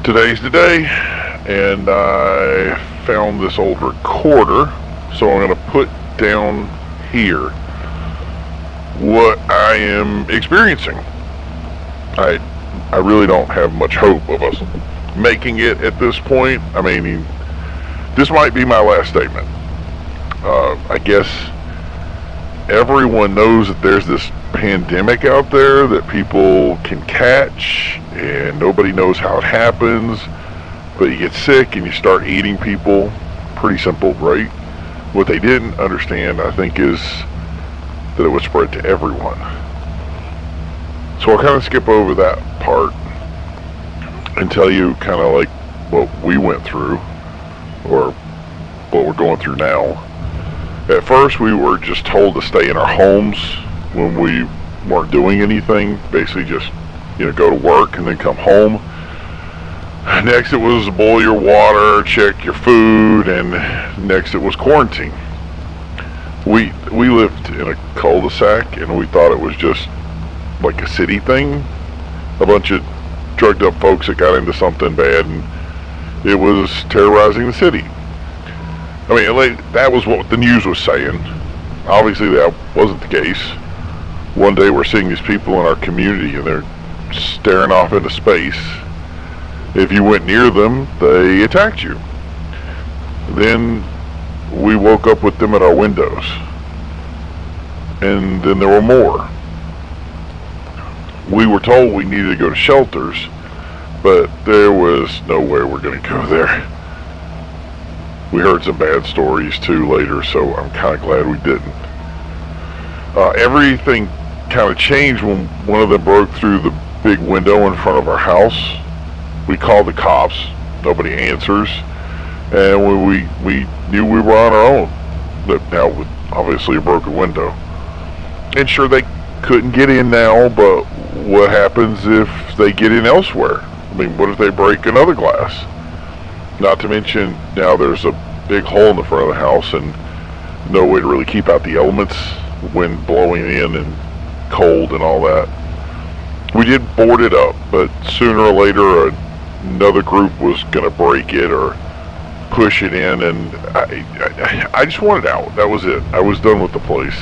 Today's the day, and I found this old recorder, so I'm going to put down here what I am experiencing. I really don't have much hope of us making it at this point. I mean, this might be my last statement. I guess everyone knows that there's this pandemic out there that people can catch, and nobody knows how it happens, but you get sick and you start eating people. Pretty simple, right? What they didn't understand, I think, is that it would spread to everyone. So I'll kind of skip over that part and tell you kind of like what we went through, or what we're going through now. At first, we were just told to stay in our homes when we weren't doing anything. Basically just, go to work and then come home. Next it was boil your water, check your food, and next it was quarantine. We lived in a cul-de-sac, and we thought it was just like a city thing. A bunch of drugged up folks that got into something bad, and it was terrorizing the city. I mean, that was what the news was saying. Obviously, that wasn't the case. One day we're seeing these people in our community, and they're staring off into space. If you went near them, they attacked you. Then we woke up with them at our windows. And then there were more. We were told we needed to go to shelters, but there was no way we're going to go there. We heard some bad stories too later, so I'm kind of glad we didn't. Everything kind of changed when one of them broke through the big window in front of our house. We called the cops. Nobody answers. And when we knew we were on our own. But now with obviously a broken window. And sure, they couldn't get in now, but what happens if they get in elsewhere? I mean, what if they break another glass? Not to mention, now there's a big hole in the front of the house and no way to really keep out the elements, wind blowing in and cold and all that. We did board it up, but sooner or later another group was going to break it or push it in, and I just wanted out. That was it. I was done with the place,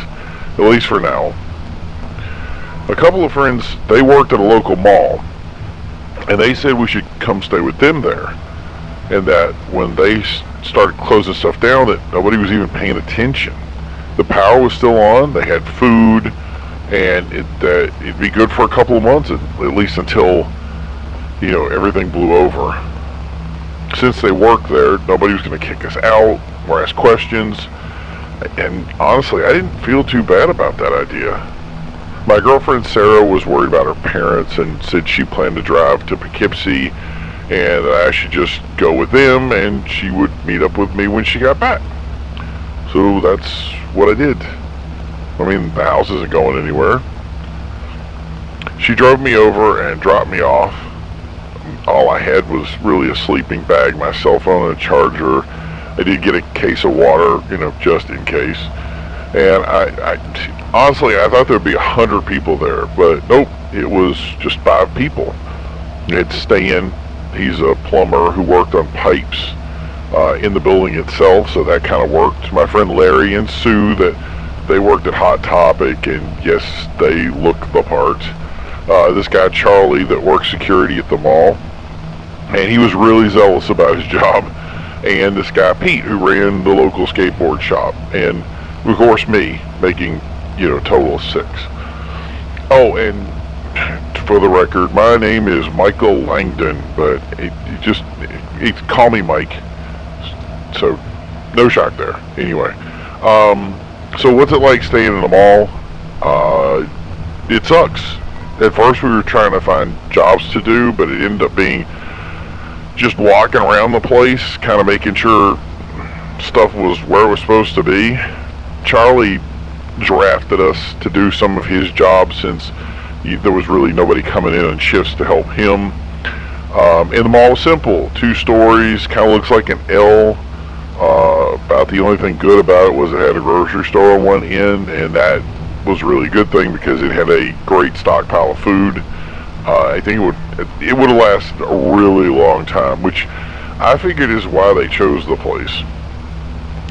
at least for now. A couple of friends, they worked at a local mall, and they said we should come stay with them there. And that when they started closing stuff down, that nobody was even paying attention. The power was still on, they had food, and it'd be good for a couple of months, at least until, everything blew over. Since they worked there, nobody was going to kick us out or ask questions, and honestly, I didn't feel too bad about that idea. My girlfriend Sarah was worried about her parents and said she planned to drive to Poughkeepsie, and I should just go with them, and she would meet up with me when she got back. So that's what I did. I mean, the house isn't going anywhere. She drove me over and dropped me off. All I had was really a sleeping bag, my cell phone, and a charger. I did get a case of water, just in case. And I honestly, I thought there'd be 100 people there, but nope, it was just 5 people. You had to stay in. He's a plumber who worked on pipes in the building itself, so that kind of worked. My friend Larry and Sue, that they worked at Hot Topic, and yes, they look the part. This guy Charlie that worked security at the mall, and he was really zealous about his job. And this guy Pete, who ran the local skateboard shop, and of course me, making a total of 6. Oh, and for the record, my name is Michael Langdon, but he call me Mike, so no shock there. Anyway, so what's it like staying in the mall? It sucks. At first we were trying to find jobs to do, but it ended up being just walking around the place, kind of making sure stuff was where it was supposed to be. Charlie drafted us to do some of his jobs since there was really nobody coming in on shifts to help him. And the mall was simple, 2 stories, kind of looks like an L. About the only thing good about it was it had a grocery store on one end, and that was a really good thing because it had a great stockpile of food. I think it would have lasted a really long time, which I figured is why they chose the place.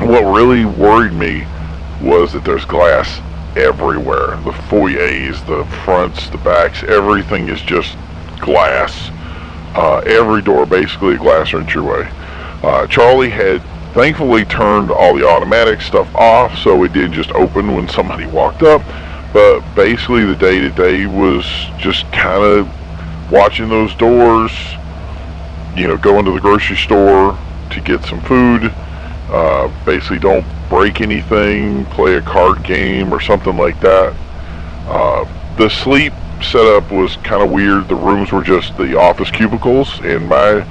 What really worried me was that there's glass everywhere. The foyers, the fronts, the backs, everything is just glass. Every door basically a glass entryway. Charlie had thankfully turned all the automatic stuff off, so it didn't just open when somebody walked up. But basically the day-to-day was just kind of watching those doors, going to the grocery store to get some food. Basically don't break anything, play a card game or something like that. The sleep setup was kind of weird. The rooms were just the office cubicles, and my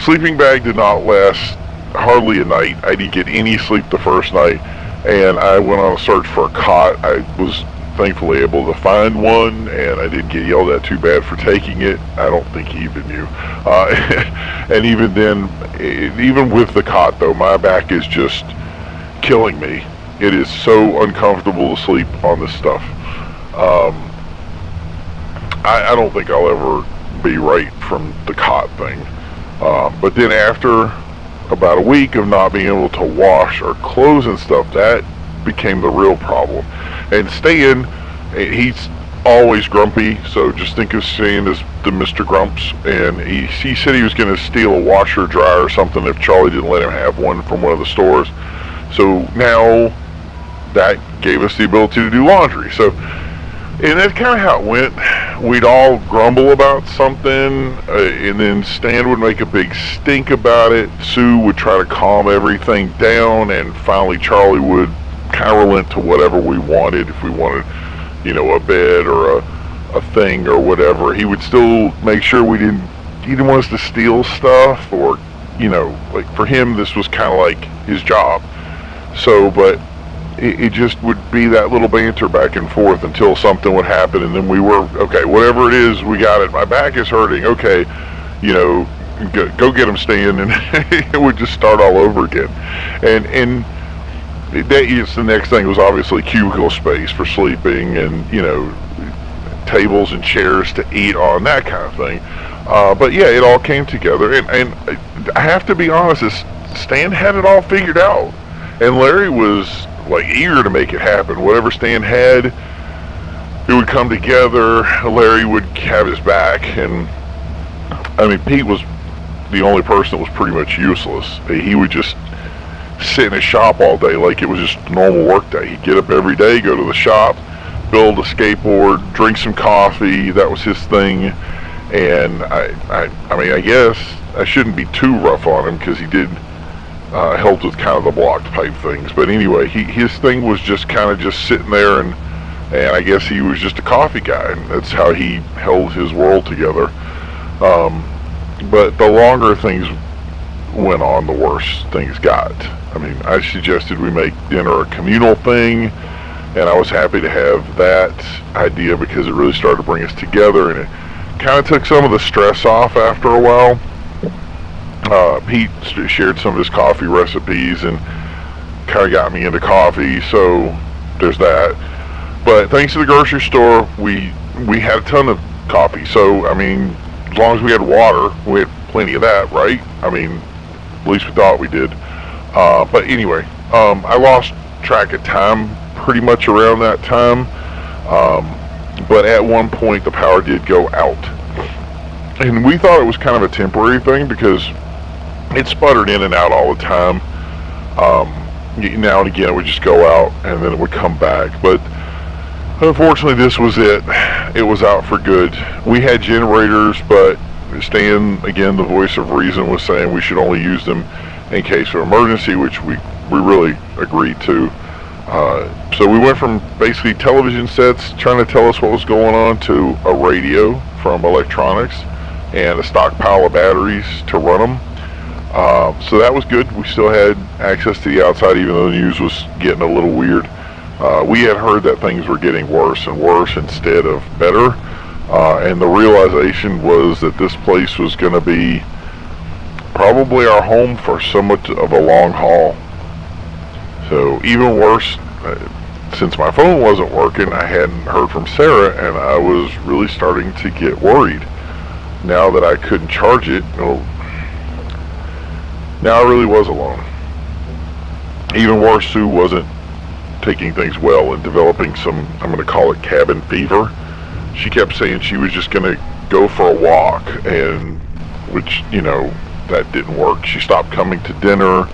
sleeping bag did not last hardly a night. I didn't get any sleep the first night, and I went on a search for a cot. I was thankfully able to find one, and I didn't get yelled at too bad for taking it. I don't think he even knew. And even then, even with the cot though, my back is just killing me. It is so uncomfortable to sleep on this stuff. I don't think I'll ever be right from the cot thing. But then after about a week of not being able to wash or clothes and stuff, that became the real problem. And Stan, he's always grumpy, so just think of Stan as the Mr. Grumps, and he said he was going to steal a washer dryer or something if Charlie didn't let him have one from one of the stores. So now that gave us the ability to do laundry. So, and that's kind of how it went. We'd all grumble about something, and then Stan would make a big stink about it. Sue would try to calm everything down, and finally Charlie would kind of relent to whatever we wanted. If we wanted, a bed or a thing or whatever, he would still make sure he didn't want us to steal stuff, or, like for him, this was kind of like his job. So, but it just would be that little banter back and forth until something would happen, and then we were, okay, whatever it is, we got it. My back is hurting. Okay, go get him, Stan, and it would just start all over again. And that is the next thing was obviously cubicle space for sleeping, and tables and chairs to eat on, that kind of thing. But yeah, it all came together, and I have to be honest, Stan had it all figured out, and Larry was like eager to make it happen. Whatever Stan had, it would come together. Larry would have his back, and I mean, Pete was the only person that was pretty much useless. He would just sit in his shop all day like it was just a normal work day. He'd get up every day, go to the shop, build a skateboard, drink some coffee. That was his thing. And I mean, I guess I shouldn't be too rough on him, because he did help with kind of the blocked pipe things. But anyway, his thing was just kind of just sitting there, and I guess he was just a coffee guy, and that's how he held his world together. But the longer things went on, the worse things got. I mean, I suggested we make dinner a communal thing, and I was happy to have that idea because it really started to bring us together, and it kind of took some of the stress off after a while. Pete shared some of his coffee recipes and kind of got me into coffee, so there's that. But thanks to the grocery store, we had a ton of coffee. So, I mean, as long as we had water, we had plenty of that, right? I mean, at least we thought we did. But anyway, I lost track of time pretty much around that time. But at one point, the power did go out. And we thought it was kind of a temporary thing because it sputtered in and out all the time. Now and again, it would just go out and then it would come back. But unfortunately, this was it. It was out for good. We had generators, but Stan, again, the voice of reason, was saying we should only use them in case of emergency, which we really agreed to. So we went from basically television sets trying to tell us what was going on to a radio from electronics and a stockpile of batteries to run them. So that was good. We still had access to the outside, even though the news was getting a little weird. We had heard that things were getting worse and worse instead of better. And the realization was that this place was going to be probably our home for somewhat of a long haul. So even worse, since my phone wasn't working, I hadn't heard from Sarah, and I was really starting to get worried. Now that I couldn't charge it, now I really was alone. Even worse, Sue wasn't taking things well and developing some, I'm going to call it cabin fever. She kept saying she was just going to go for a walk, and which, that didn't work. She stopped coming to dinner,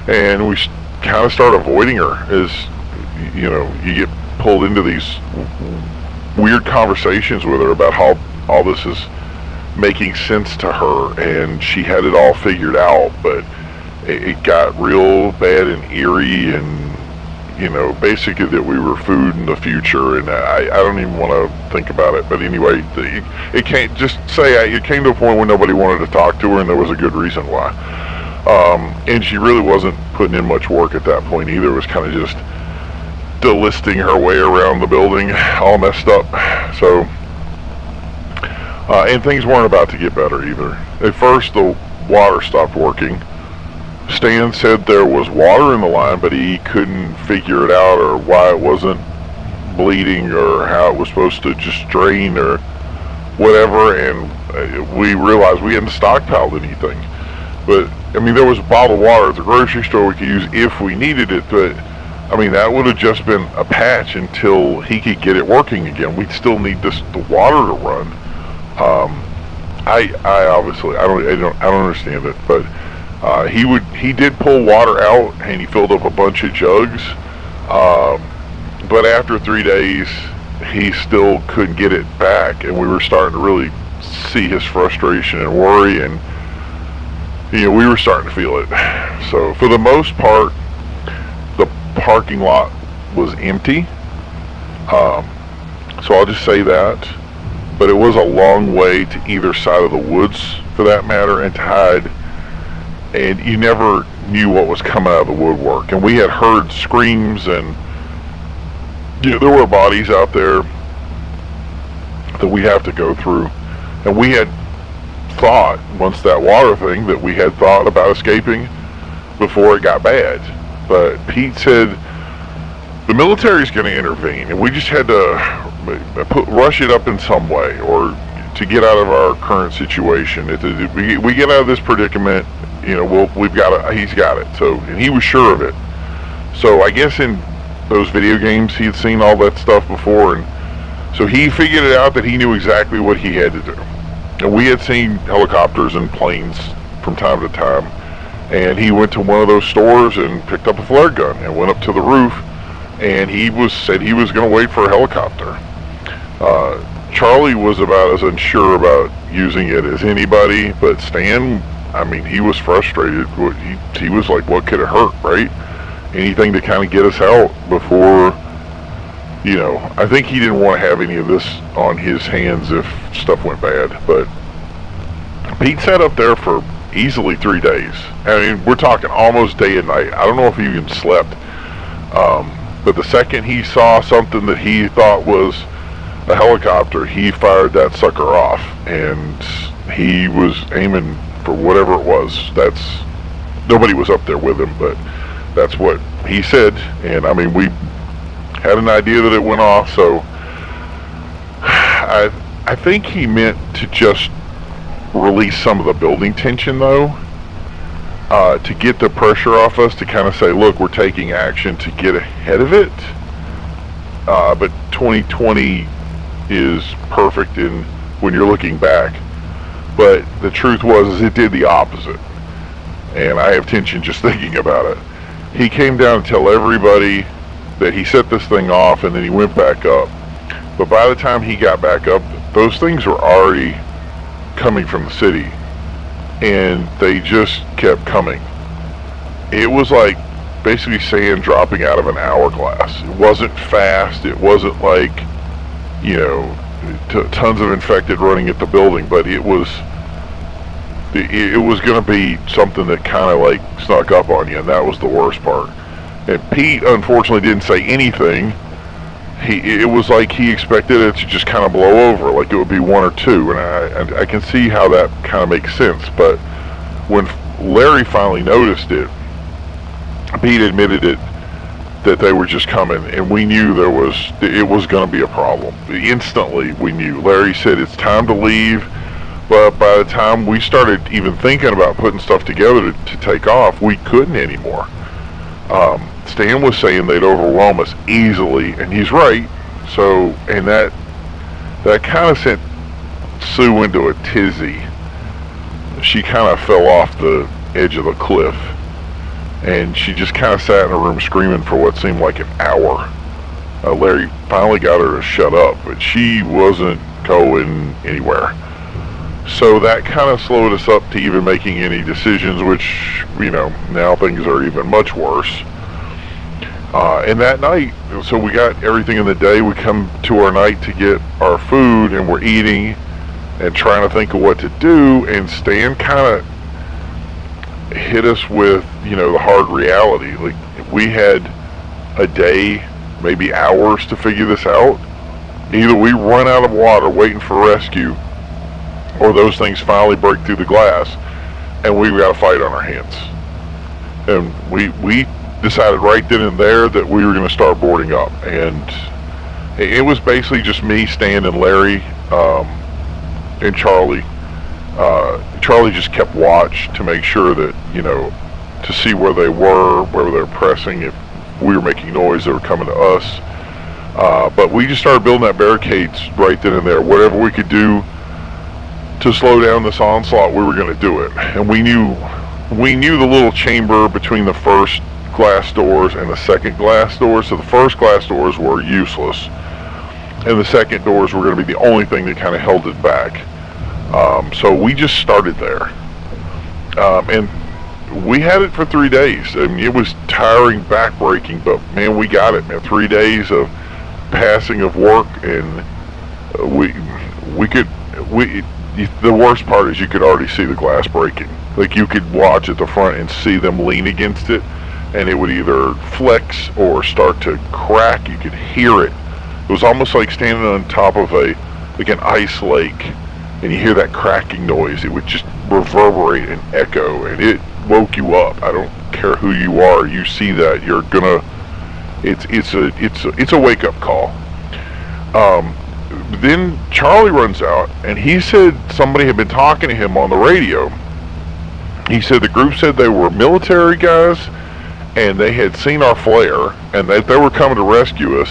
and we kind of started avoiding her as, you get pulled into these weird conversations with her about how all this is making sense to her, and she had it all figured out, but it got real bad and eerie, and basically that we were food in the future, and I don't even want to think about it. But anyway, it can't just say it came to a point where nobody wanted to talk to her, and there was a good reason why. And she really wasn't putting in much work at that point either. It was kind of just delisting her way around the building, all messed up. So, and things weren't about to get better either. At first, the water stopped working. Stan said there was water in the line, but he couldn't figure it out, or why it wasn't bleeding, or how it was supposed to just drain, or whatever. And we realized we hadn't stockpiled anything. But there was bottled water at the grocery store we could use if we needed it, but that would have just been a patch until he could get it working again. We'd still need the water to run. I obviously I don't understand it, but he did pull water out, and he filled up a bunch of jugs. But after 3 days, he still couldn't get it back, and we were starting to really see his frustration and worry, and we were starting to feel it. So for the most part, the parking lot was empty. So I'll just say that. But it was a long way to either side of the woods, for that matter, and to hide. And you never knew what was coming out of the woodwork. And we had heard screams, and there were bodies out there that we have to go through. And we had thought, once that water thing, that we had thought about escaping before it got bad. But Pete said the military's going to intervene, and we just had to rush it up in some way, or to get out of our current situation. If we get out of this predicament, we've got it. He's got it. So, and he was sure of it. So I guess in those video games, he had seen all that stuff before, and so he figured it out that he knew exactly what he had to do. And we had seen helicopters and planes from time to time, and he went to one of those stores and picked up a flare gun and went up to the roof, and said he was going to wait for a helicopter. Charlie was about as unsure about using it as anybody, but Stan, he was frustrated. He was like, what could it hurt, right? Anything to kind of get us out before, I think he didn't want to have any of this on his hands if stuff went bad. But Pete sat up there for easily 3 days. We're talking almost day and night. I don't know if he even slept. But the second he saw something that he thought was a helicopter, he fired that sucker off, and he was aiming for whatever it was. Nobody was up there with him, but that's what he said. And we had an idea that it went off, so I think he meant to just release some of the building tension, though, to get the pressure off us, to kind of say, look, we're taking action to get ahead of it. But 2020 is perfect when you're looking back. But the truth was it did the opposite. And I have tension just thinking about it. He came down to tell everybody that he set this thing off, and then he went back up. But by the time he got back up, those things were already coming from the city, and they just kept coming. It was like basically sand dropping out of an hourglass. It wasn't fast. It wasn't like, tons of infected running at the building, but it was going to be something that kind of like snuck up on you, and that was the worst part. And Pete unfortunately didn't say anything. It was like he expected it to just kind of blow over, like it would be one or two, and I can see how that kind of makes sense. But when Larry finally noticed it, Pete admitted it. that they were just coming, and we knew it was going to be a problem. Instantly, we knew. Larry said it's time to leave, but by the time we started even thinking about putting stuff together to take off, we couldn't anymore. Stan was saying they'd overwhelm us easily, and he's right. So, and that kind of sent Sue into a tizzy. She kind of fell off the edge of the cliff, and she just kind of sat in her room screaming for what seemed like an hour. Larry finally got her to shut up, but she wasn't going anywhere. So that kind of slowed us up to even making any decisions, which, now things are even much worse. And that night, so we got everything in the day, we come to our night to get our food, and we're eating and trying to think of what to do, and Stan kind of hit us with, the hard reality. Like, we had a day, maybe hours to figure this out. Either we run out of water waiting for rescue, or those things finally break through the glass, and we've got a fight on our hands. And we decided right then and there that we were going to start boarding up. And it was basically just me, Stan, and Larry, and Charlie. Charlie just kept watch to make sure that, to see where they were pressing, if we were making noise, they were coming to us. But we just started building that barricades right then and there. Whatever we could do to slow down this onslaught, we were going to do it. And we knew the little chamber between the first glass doors and the second glass doors. So the first glass doors were useless, and the second doors were going to be the only thing that kind of held it back. So we just started there, and we had it for 3 days. I mean, it was tiring, backbreaking, but man, we got it, man. 3 days of passing of work, and the worst part is you could already see the glass breaking. Like, you could watch at the front and see them lean against it, and it would either flex or start to crack. You could hear it. It was almost like standing on top of an ice lake, and you hear that cracking noise. It would just reverberate and echo, and it woke you up. I don't care who you are. You see that, you're gonna. It's a wake up call. Then Charlie runs out, and he said somebody had been talking to him on the radio. He said the group said they were military guys, and they had seen our flare, and that they were coming to rescue us,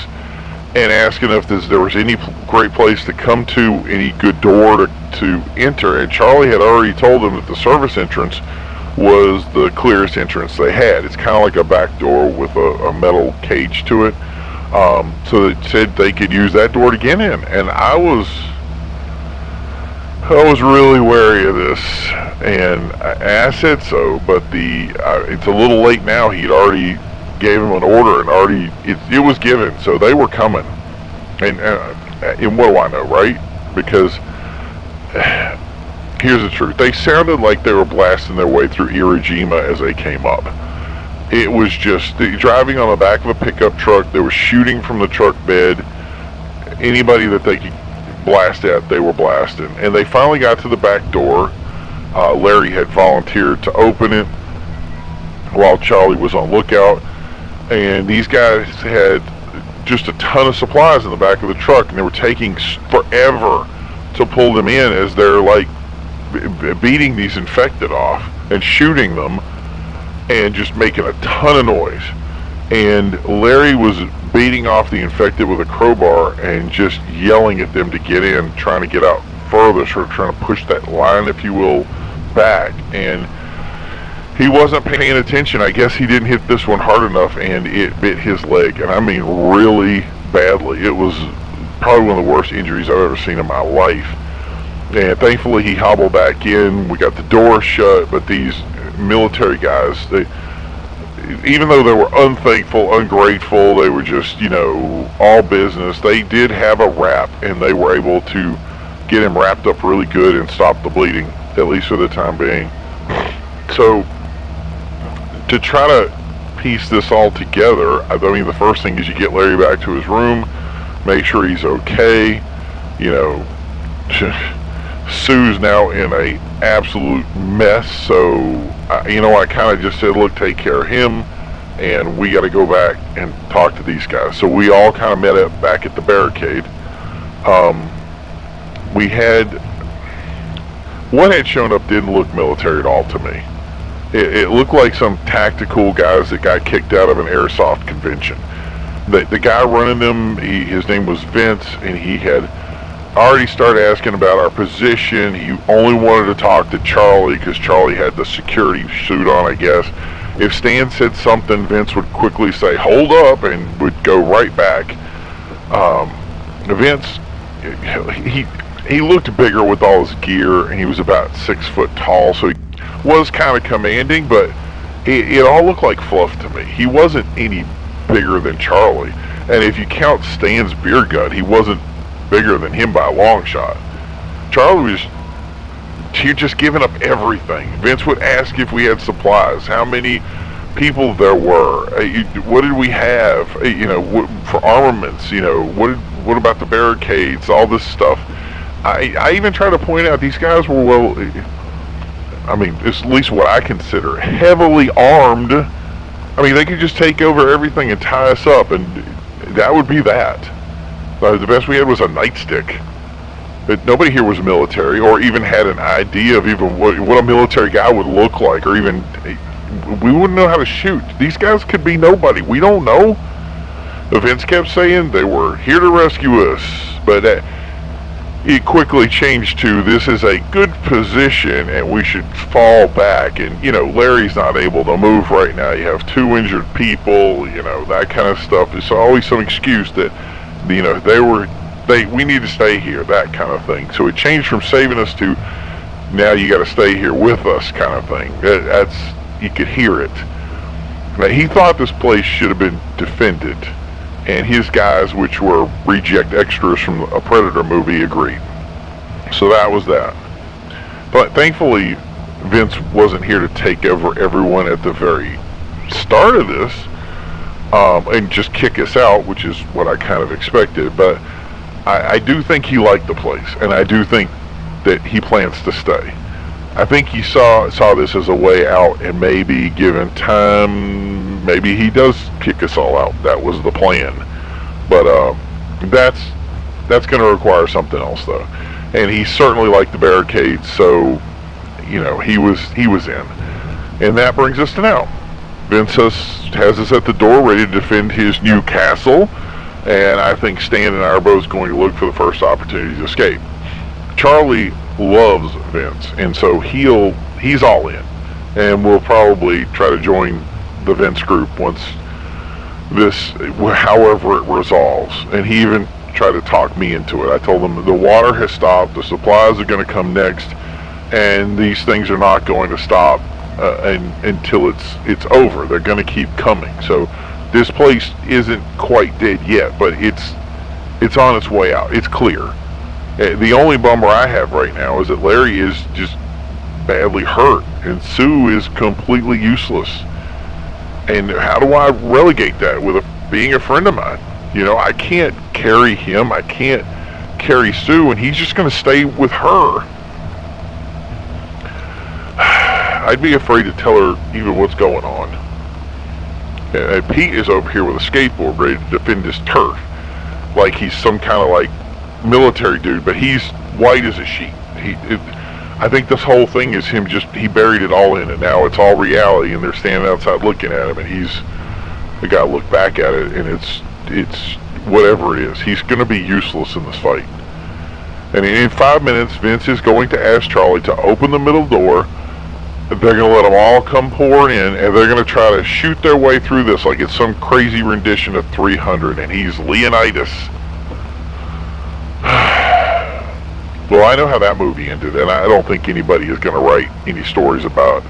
and asking if there was any great place to come to, any good door to enter. And Charlie had already told them that the service entrance was the clearest entrance they had. It's kind of like a back door with a metal cage to it. So they said they could use that door to get in. And I was really wary of this, and I said so, but it's a little late now. He'd already gave him an order, and it was given, so they were coming. And what do I know, right? Because here's the truth. They sounded like they were blasting their way through Iwo Jima as they came up. It was just driving on the back of a pickup truck. They were shooting from the truck bed. Anybody that they could blast at, they were blasting. And they finally got to the back door. Larry had volunteered to open it while Charlie was on lookout. And these guys had just a ton of supplies in the back of the truck, and they were taking forever to pull them in as they're like beating these infected off and shooting them and just making a ton of noise. And Larry was beating off the infected with a crowbar and just yelling at them to get in, trying to get out further, sort of trying to push that line, if you will, back. And he wasn't paying attention. I guess he didn't hit this one hard enough, and it bit his leg, and I mean really badly. It was probably one of the worst injuries I've ever seen in my life. And thankfully he hobbled back in. We got the door shut, but these military guys, even though they were unthankful, ungrateful, they were just, all business. They did have a wrap, and they were able to get him wrapped up really good and stop the bleeding, at least for the time being. So, to try to piece this all together, I mean, the first thing is you get Larry back to his room, make sure he's okay. Sue's now in a absolute mess, so I kind of just said, look, take care of him, and we got to go back and talk to these guys. So we all kind of met up back at the barricade. We had, what had shown up didn't look military at all to me. It looked like some tactical guys that got kicked out of an airsoft convention. The guy running them, his name was Vince, and he had already started asking about our position. He only wanted to talk to Charlie because Charlie had the security suit on, I guess. If Stan said something, Vince would quickly say, "Hold up," and would go right back. Vince, he looked bigger with all his gear, and he was about 6 foot tall, so he was kind of commanding, but it all looked like fluff to me. He wasn't any bigger than Charlie, and if you count Stan's beer gut, he wasn't bigger than him by a long shot. Charlie was just giving up everything. Vince would ask if we had supplies, how many people there were, what did we have, for armaments, what about the barricades, all this stuff. I even try to point out these guys were, well, I mean, it's at least what I consider heavily armed. I mean, they could just take over everything and tie us up, and that would be that. The best we had was a nightstick. But nobody here was military, or even had an idea of even what a military guy would look like, or even, we wouldn't know how to shoot. These guys could be nobody. We don't know. Vince kept saying they were here to rescue us, but it quickly changed to, this is a good position and we should fall back, and Larry's not able to move right now, you have 2 injured people, that kind of stuff. It's always some excuse that we need to stay here, that kind of thing. So it changed from saving us to, now you got to stay here with us kind of thing. That's, you could hear it. Now, he thought this place should have been defended, and his guys, which were reject extras from a Predator movie, agreed. So that was that. But thankfully, Vince wasn't here to take over everyone at the very start of this, and just kick us out, which is what I kind of expected. But I do think he liked the place, and I do think that he plans to stay. I think he saw this as a way out, and maybe given time, maybe he does kick us all out. That was the plan. But that's going to require something else, though. And he certainly liked the barricades, so he was in. And that brings us to now. Vince has us at the door, ready to defend his new castle, and I think Stan and I are both going to look for the first opportunity to escape. Charlie loves Vince, and so he's all in, and we'll probably try to join the Vince group once this, however it resolves. And he even tried to talk me into it. I told him the water has stopped, the supplies are going to come next, and these things are not going to stop until it's over. They're going to keep coming. So this place isn't quite dead yet, but it's on its way out. It's clear. The only bummer I have right now is that Larry is just badly hurt, and Sue is completely useless. And how do I relegate that with being a friend of mine? I can't carry him. I can't carry Sue, and he's just going to stay with her. I'd be afraid to tell her even what's going on. And Pete is over here with a skateboard ready to defend his turf, like he's some kind of like military dude, but he's white as a sheet. I think this whole thing is him he buried it all in, and now it's all reality, and they're standing outside looking at him, and we got to look back at it, and it's whatever it is. He's going to be useless in this fight. And in 5 minutes, Vince is going to ask Charlie to open the middle door. They're going to let them all come pouring in, and they're going to try to shoot their way through this like it's some crazy rendition of 300, and he's Leonidas. Well, I know how that movie ended, and I don't think anybody is going to write any stories about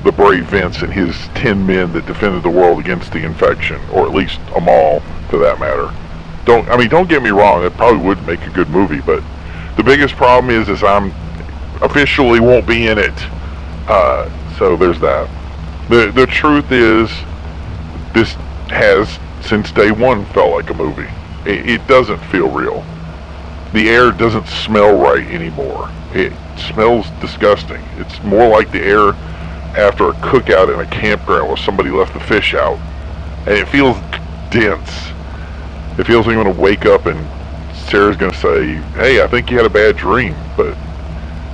the brave Vince and his 10 men that defended the world against the infection, or at least them all, for that matter. Don't get me wrong, it probably would make a good movie, but the biggest problem is I'm officially won't be in it. So there's that. The truth is, this has, since day one, felt like a movie. It doesn't feel real. The air doesn't smell right anymore. It smells disgusting. It's more like the air after a cookout in a campground where somebody left the fish out. And it feels dense. It feels like I'm going to wake up and Sarah's going to say, hey, I think you had a bad dream. But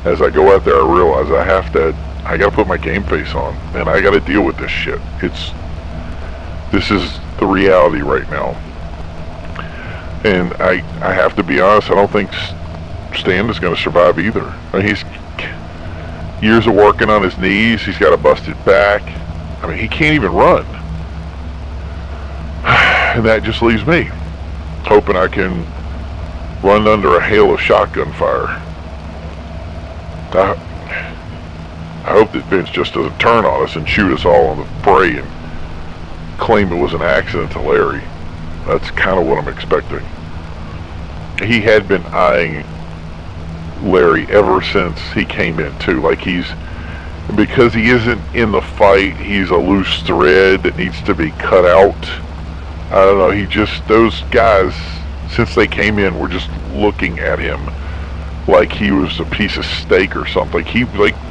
as I go out there, I realize I got to put my game face on, and I got to deal with this shit. This is the reality right now. And I have to be honest, I don't think Stan is going to survive either. I mean, he's years of working on his knees, he's got a busted back. I mean, he can't even run. And that just leaves me hoping I can run under a hail of shotgun fire. I hope that Vince just doesn't turn on us and shoot us all on the fray and claim it was an accident to Larry. That's kind of what I'm expecting. He had been eyeing Larry ever since he came in too. Like because he isn't in the fight, he's a loose thread that needs to be cut out. I don't know, those guys, since they came in, were just looking at him like he was a piece of steak or something.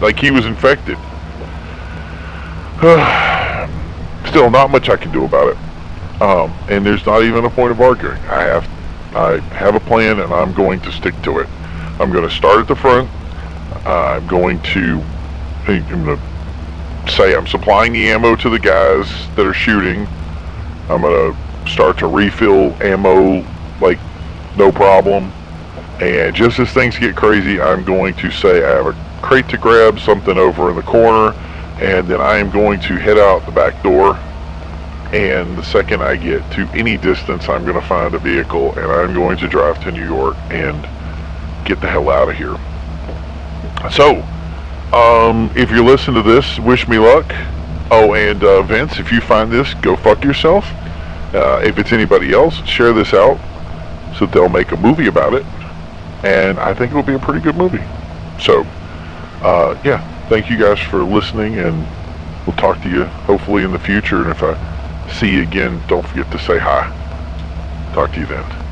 Like he was infected. Still, not much I can do about it. And there's not even a point of arguing. I have a plan, and I'm going to stick to it. I'm going to start at the front. I'm going to say I'm supplying the ammo to the guys that are shooting. I'm going to start to refill ammo like no problem. And just as things get crazy, I'm going to say I have a crate to grab, something over in the corner, and then I am going to head out the back door. And the second I get to any distance, I'm going to find a vehicle, and I'm going to drive to New York and get the hell out of here. So, if you're listening to this, wish me luck. Oh, and Vince, if you find this, go fuck yourself. If it's anybody else, share this out so they'll make a movie about it. And I think it will be a pretty good movie. So, yeah, thank you guys for listening, and we'll talk to you hopefully in the future. And if I see you again, don't forget to say hi. Talk to you then.